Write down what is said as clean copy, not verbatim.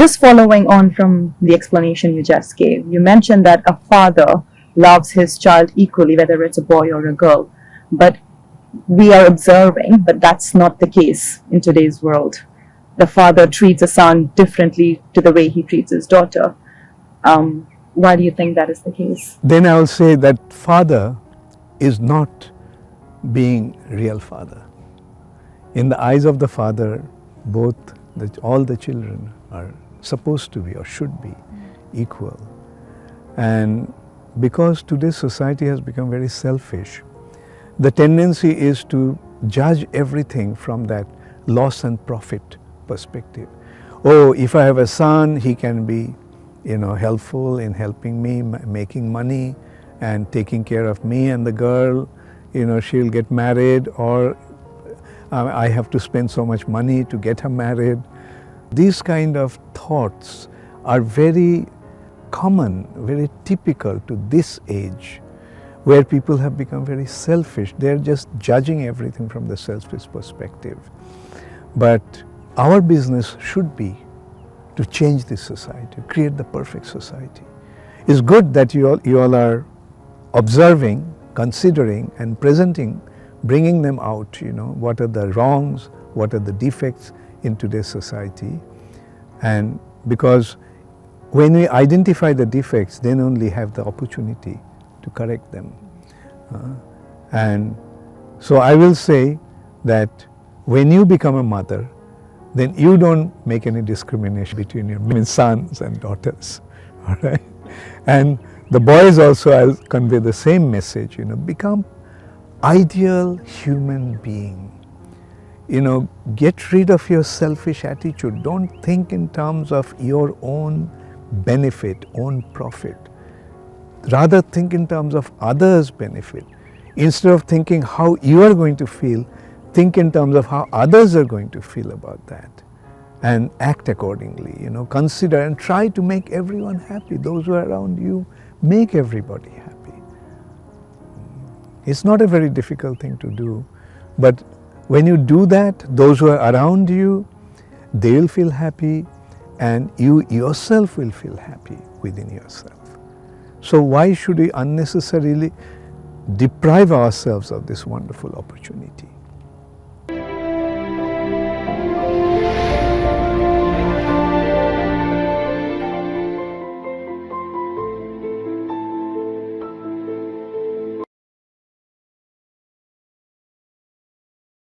just following on from the explanation you just gave, you mentioned that a father loves his child equally, whether it's a boy or a girl. But we are observing, but that's not the case in today's world. The father treats a son differently to the way he treats his daughter. Why do you think that is the case? Then I will say that father is not being real father. In the eyes of the father, all the children are supposed to be or should be equal. And because today's society has become very selfish, the tendency is to judge everything from that loss and profit perspective. Oh, if I have a son, he can be, helpful in helping me, making money and taking care of me, and the girl, she'll get married, or I have to spend so much money to get her married. These kind of thoughts are very common, very typical to this age, where people have become very selfish. They're just judging everything from the selfish perspective. But our business should be to change this society, create the perfect society. It's good that you all are observing, considering and presenting, bringing them out, what are the wrongs, what are the defects in today's society. And because when we identify the defects, then only have the opportunity to correct them. And so I will say that when you become a mother, then you don't make any discrimination between your sons and daughters, all right? And the boys also, I'll convey the same message, become ideal human being. Get rid of your selfish attitude. Don't think in terms of your own benefit, own profit. Rather think in terms of others' benefit. Instead of thinking how you are going to feel, think in terms of how others are going to feel about that, and act accordingly. Consider and try to make everyone happy. Those who are around you, make everybody happy. It's not a very difficult thing to do, but when you do that, those who are around you, they will feel happy, and you yourself will feel happy within yourself. So why should we unnecessarily deprive ourselves of this wonderful opportunity?